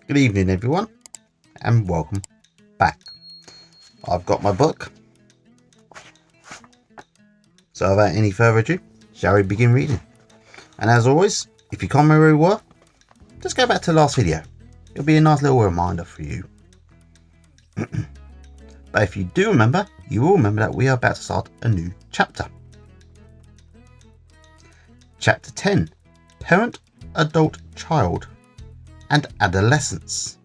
Good evening, everyone, and welcome back. I've got my book. So without any further ado, shall we begin reading? And as always, if you can't remember where we were, just go back to the last video. It'll be a nice little reminder for you. But if you do remember, you will remember that we are about to start a new chapter. Chapter 10, Parent, Adult, Child, and Adolescence.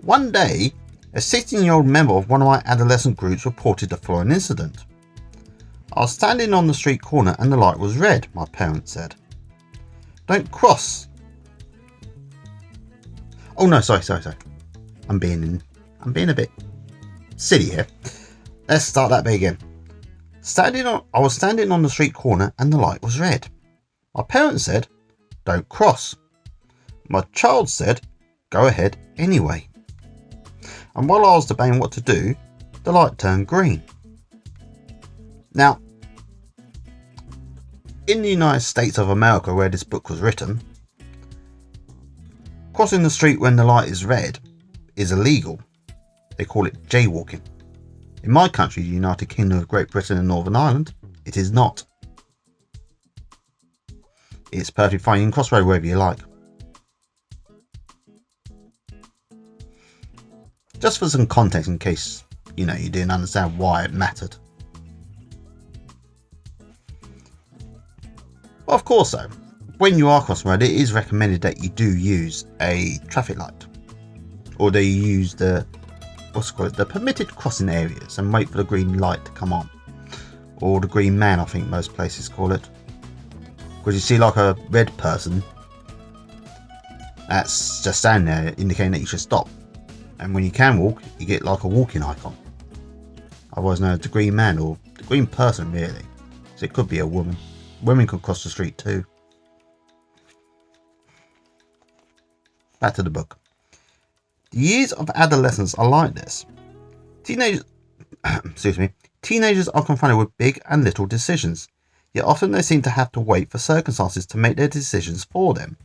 One day, a 16-year-old member of one of my adolescent groups reported the following incident. I was standing on the street corner and the light was red, my parents said. Don't cross. Oh no, sorry. I'm being a bit silly here. Let's start that bit again. I was standing on the street corner and the light was red. My parents said, don't cross. My child said, go ahead anyway. And while I was debating what to do, the light turned green. Now, in the United States of America, where this book was written, crossing the street when the light is red is illegal. They call it jaywalking. In my country, the United Kingdom of Great Britain and Northern Ireland, it is not. It's perfectly fine. You can cross the road wherever you like. Just for some context, in case you didn't understand why it mattered. Well, of course, though, when you are crossing the road, it is recommended that you do use a traffic light, or that you use the permitted crossing areas and wait for the green light to come on, or the green man, I think most places call it. Because you see, like a red person, that's just standing there indicating that you should stop. And when you can walk, you get like a walking icon. Otherwise known as the green man, or the green person really. So it could be a woman. Women could cross the street too. Back to the book. The years of adolescence are like this. Teenagers are confronted with big and little decisions. Yet often they seem to have to wait for circumstances to make their decisions for them,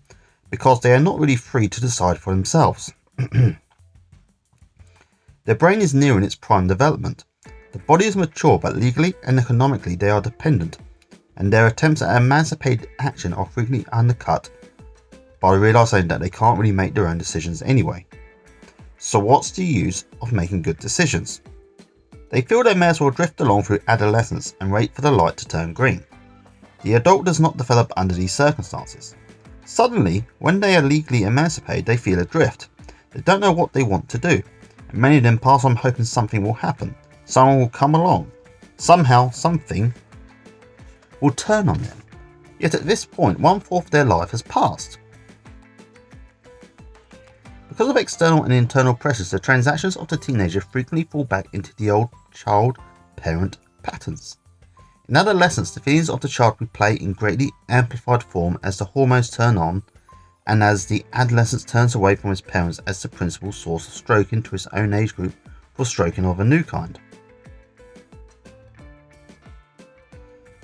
because they are not really free to decide for themselves. Their brain is nearing its prime development. The body is mature, but legally and economically they are dependent, and their attempts at emancipated action are frequently undercut by realising that they can't really make their own decisions anyway. So what's the use of making good decisions? They feel they may as well drift along through adolescence and wait for the light to turn green. The adult does not develop under these circumstances. Suddenly, when they are legally emancipated, they feel adrift. They don't know what they want to do, and many of them pass on hoping something will happen. Someone will come along. Somehow, something will turn on them. Yet at this point, 1/4 of their life has passed. Because of external and internal pressures, the transactions of the teenager frequently fall back into the old child-parent patterns. In adolescence, the feelings of the child replay in greatly amplified form as the hormones turn on and as the adolescent turns away from his parents as the principal source of stroking to his own age group for stroking of a new kind.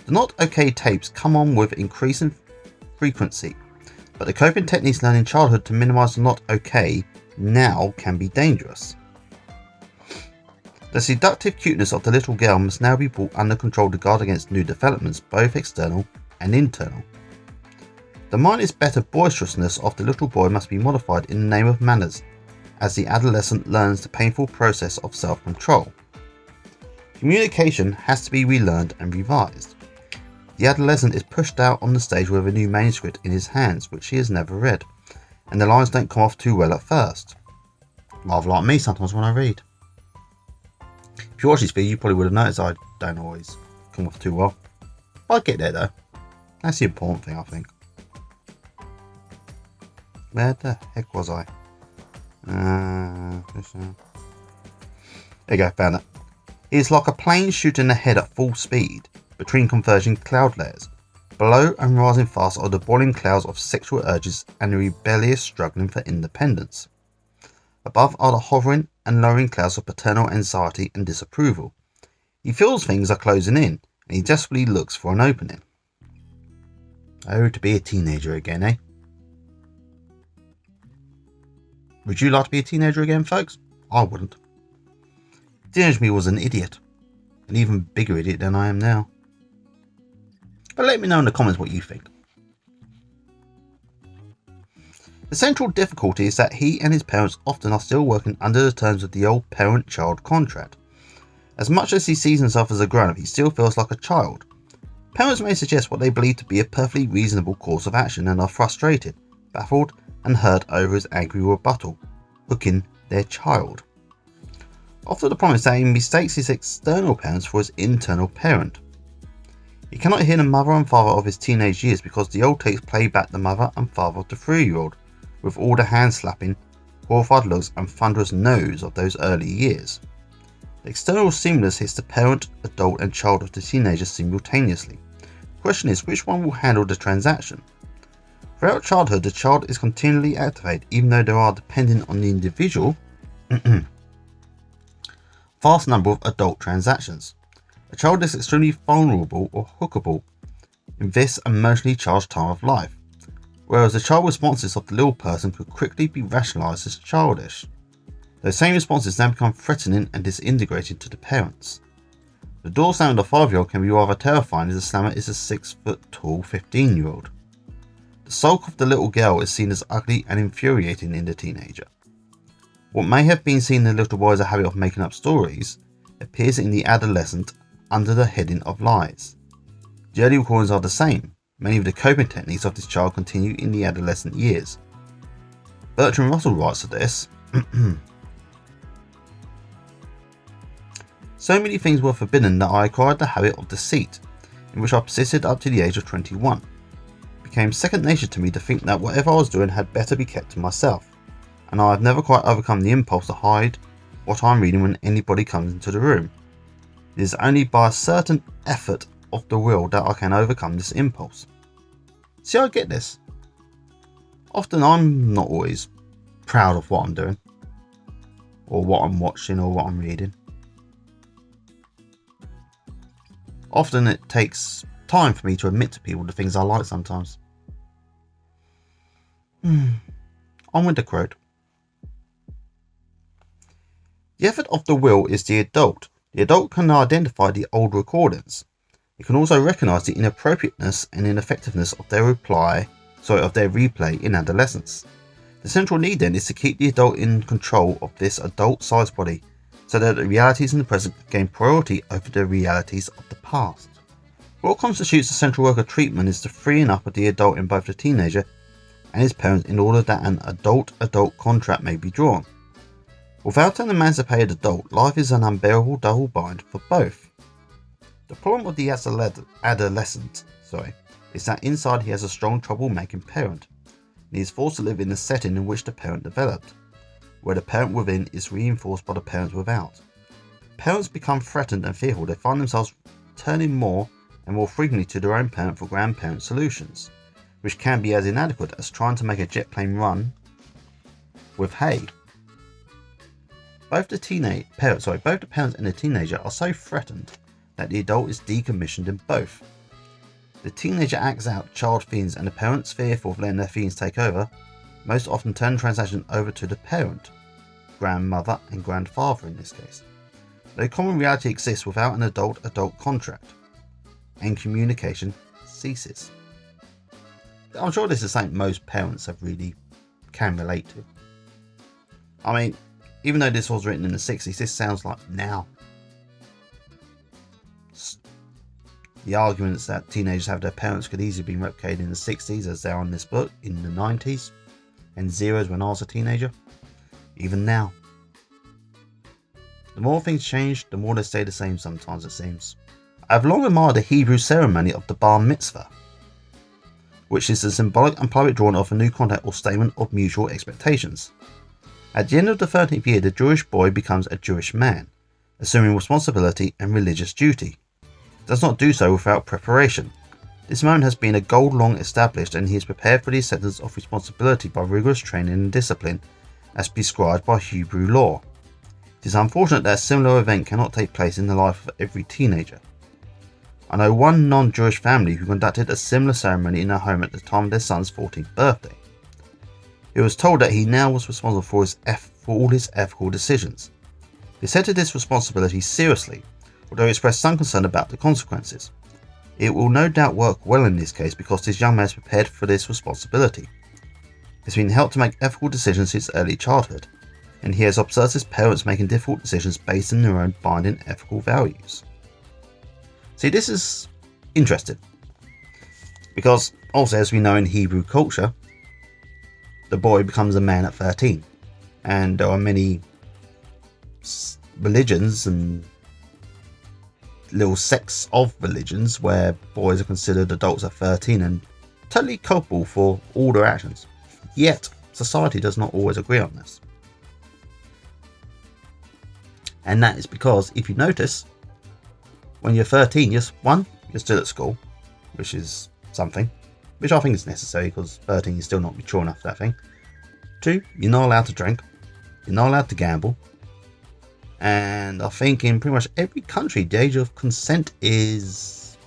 The not okay tapes come on with increasing frequency, but the coping techniques learned in childhood to minimise the not okay now can be dangerous. The seductive cuteness of the little girl must now be brought under control to guard against new developments, both external and internal. The mindless better boisterousness of the little boy must be modified in the name of manners, as the adolescent learns the painful process of self-control. Communication has to be relearned and revised. The adolescent is pushed out on the stage with a new manuscript in his hands which he has never read, and the lines don't come off too well at first. Rather like me sometimes when I read. If you watch this video, you probably would have noticed I don't always come off too well. I get there though. That's the important thing, I think. Where the heck was I? There you go, found it. It is like a plane shooting ahead at full speed between converging cloud layers. Below and rising fast are the boiling clouds of sexual urges and the rebellious struggling for independence. Above are the hovering and lowering clouds of paternal anxiety and disapproval. He feels things are closing in, and he desperately looks for an opening. Oh, to be a teenager again, eh? Would you like to be a teenager again, folks? I wouldn't. Teenage me was an idiot. An even bigger idiot than I am now. But let me know in the comments what you think. The central difficulty is that he and his parents often are still working under the terms of the old parent-child contract. As much as he sees himself as a grown-up, he still feels like a child. Parents may suggest what they believe to be a perfectly reasonable course of action and are frustrated, baffled, and hurt over his angry rebuttal, hooking their child. Often the problem is that he mistakes his external parents for his internal parent. He cannot hear the mother and father of his teenage years because the old tapes play back the mother and father of the 3-year-old, with all the hand-slapping, horrified looks and thunderous no's of those early years. The external stimulus hits the parent, adult and child of the teenager simultaneously. The question is, which one will handle the transaction? Throughout childhood, the child is continually activated, even though there are, depending on the individual, vast number of adult transactions. A child is extremely vulnerable or hookable in this emotionally charged time of life, whereas the child responses of the little person could quickly be rationalised as childish. Those same responses now become threatening and disintegrated to the parents. The door slam of the 5-year-old can be rather terrifying as the slammer is a 6-foot-tall 15-year-old. The sulk of the little girl is seen as ugly and infuriating in the teenager. What may have been seen in the little boy as a habit of making up stories appears in the adolescent under the heading of lies. The early recordings are the same. Many of the coping techniques of this child continue in the adolescent years. Bertrand Russell writes of this, so many things were forbidden that I acquired the habit of deceit, in which I persisted up to the age of 21. It became second nature to me to think that whatever I was doing had better be kept to myself, and I have never quite overcome the impulse to hide what I am reading when anybody comes into the room. It is only by a certain effort of the will that I can overcome this impulse. See, I get this. Often I'm not always proud of what I'm doing, or what I'm watching, or what I'm reading. Often it takes time for me to admit to people the things I like sometimes. On with the quote. The effort of the will is the adult. The adult can identify the old recordings. It can also recognise the inappropriateness and ineffectiveness of their replay in adolescence. The central need then is to keep the adult in control of this adult-sized body, so that the realities in the present gain priority over the realities of the past. What constitutes the central work of treatment is the freeing up of the adult in both the teenager and his parents in order that an adult-adult contract may be drawn. Without an emancipated adult, life is an unbearable double bind for both. The problem of the adolescent is that inside he has a strong trouble-making parent, and he is forced to live in the setting in which the parent developed, where the parent within is reinforced by the parents without. Parents become threatened and fearful. They find themselves turning more and more frequently to their own parent for grandparent solutions, which can be as inadequate as trying to make a jet plane run with hay. Both the parents and the teenager are so threatened that the adult is decommissioned in both. The teenager acts out child feelings, and the parents, fearful of letting their feelings take over, most often turn the transaction over to the parent, grandmother and grandfather in this case. No common reality exists without an adult-adult contract, and communication ceases. I'm sure this is something most parents can relate to. I mean, even though this was written in the 60s, this sounds like now. The arguments that teenagers have their parents could easily be replicated in the 60s as they are in this book, in the 90s, and zeros when I was a teenager, even now. The more things change, the more they stay the same sometimes, it seems. I have long admired the Hebrew ceremony of the bar mitzvah, which is a symbolic and private drawing of a new contract or statement of mutual expectations. At the end of the 13th year, the Jewish boy becomes a Jewish man, assuming responsibility and religious duty. He does not do so without preparation. This moment has been a goal long established, and he is prepared for the acceptance of responsibility by rigorous training and discipline as prescribed by Hebrew law. It is unfortunate that a similar event cannot take place in the life of every teenager. I know one non-Jewish family who conducted a similar ceremony in their home at the time of their son's 14th birthday. He was told that he now was responsible for all his ethical decisions. He accepted this responsibility seriously, although he expressed some concern about the consequences. It will no doubt work well in this case because this young man is prepared for this responsibility. He's been helped to make ethical decisions since early childhood, and he has observed his parents making difficult decisions based on their own binding ethical values. See, this is interesting, because also, as we know in Hebrew culture, the boy becomes a man at 13, and there are many religions and little sects of religions where boys are considered adults at 13 and totally culpable for all their actions. Yet, society does not always agree on this. And that is because, if you notice, when you're 13, you're still at school, which is something, which I think is necessary because 13 is still not mature enough for that thing. 2, you're not allowed to drink, you're not allowed to gamble, and I think in pretty much every country the age of consent is,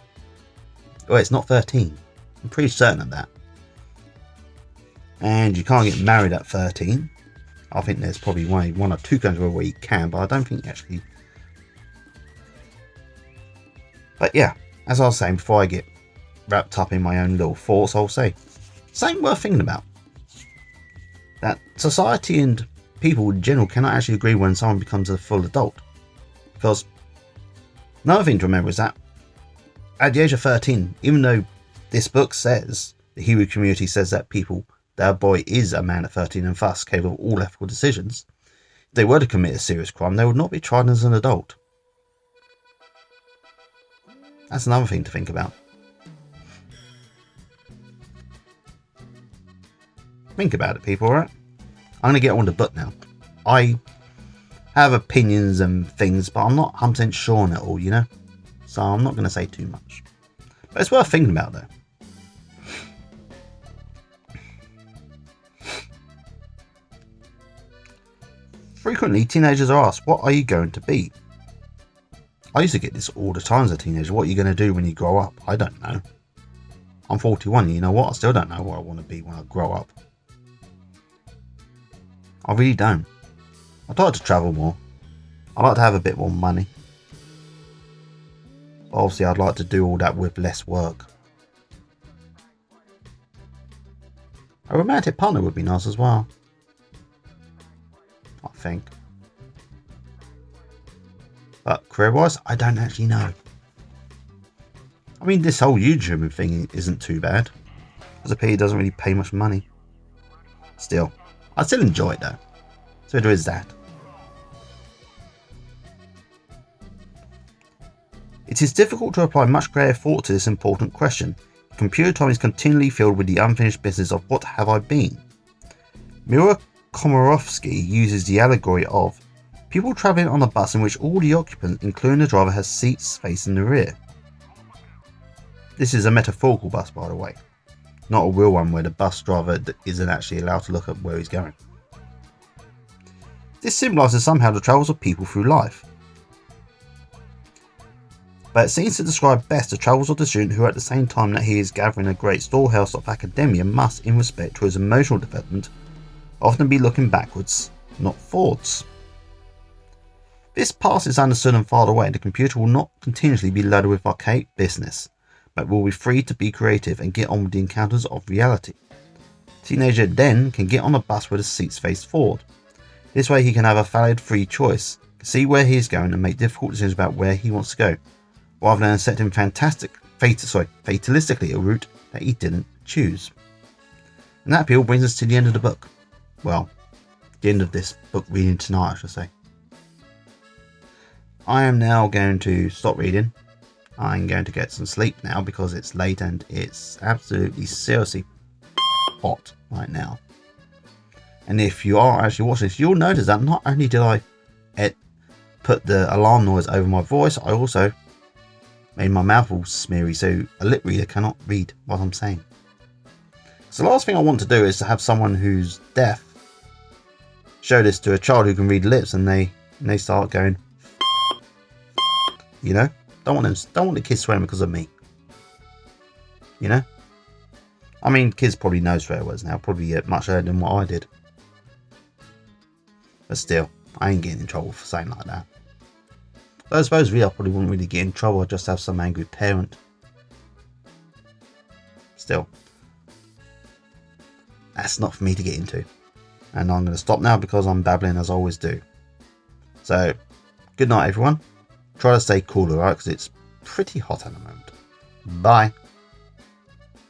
well, it's not 13. I'm pretty certain of that. And you can't get married at 13. I think there's probably one or two countries where you can, but I don't think actually. But yeah, as I was saying before I get wrapped up in my own little thoughts, I'll say something worth thinking about. That society and people in general cannot actually agree when someone becomes a full adult. Because another thing to remember is that at the age of 13, even though this book says, the Hebrew community says that a boy is a man at 13 and thus capable of all ethical decisions, if they were to commit a serious crime, they would not be tried as an adult. That's another thing to think about. Think about it, people, alright? I'm going to get on the book now. I have opinions and things, but I'm not 100% sure on it all, you know? So I'm not going to say too much. But it's worth thinking about, though. Frequently, teenagers are asked, what are you going to be? I used to get this all the time as a teenager. What are you going to do when you grow up? I don't know. I'm 41, and you know what? I still don't know what I want to be when I grow up. I really don't. I'd like to travel more. I'd like to have a bit more money. But obviously, I'd like to do all that with less work. A romantic partner would be nice as well. I think. But career-wise, I don't actually know. I mean, this whole YouTubing thing isn't too bad. Because it doesn't really pay much money. Still, I still enjoy it though. So there is that. It is difficult to apply much creative thought to this important question. Computer time is continually filled with the unfinished business of what have I been? Mira Komarovsky uses the allegory of people travelling on a bus in which all the occupants, including the driver, has seats facing the rear. This is a metaphorical bus, by the way, not a real one where the bus driver isn't actually allowed to look at where he's going. This symbolises somehow the travels of people through life. But it seems to describe best the travels of the student who, at the same time that he is gathering a great storehouse of academia, must, in respect to his emotional development, often be looking backwards, not forwards. This past is understood and filed away, and the computer will not continuously be loaded with archaic business, but will be free to be creative and get on with the encounters of reality. The teenager then can get on a bus where the seats face forward. This way he can have a valid free choice, see where he is going and make difficult decisions about where he wants to go, rather than accepting fatalistically a route that he didn't choose. And that appeal brings us to the end of the book. Well, the end of this book reading tonight, I should say. I am now going to stop reading. I'm going to get some sleep now because it's late and it's absolutely seriously hot right now. And if you are actually watching this, you'll notice that not only did I put the alarm noise over my voice, I also made my mouth all smeary so a lip reader cannot read what I'm saying. So the last thing I want to do is to have someone who's deaf show this to a child who can read lips and they start going, you know, Don't want the kids swearing because of me. You know? I mean, kids probably know swear words now, probably much earlier than what I did. But still, I ain't getting in trouble for saying like that. But I suppose really I probably wouldn't really get in trouble, I'd just have some angry parent. Still, that's not for me to get into. And I'm going to stop now because I'm babbling as I always do. So, good night everyone. Try to stay cool, alright, because it's pretty hot at the moment. Bye.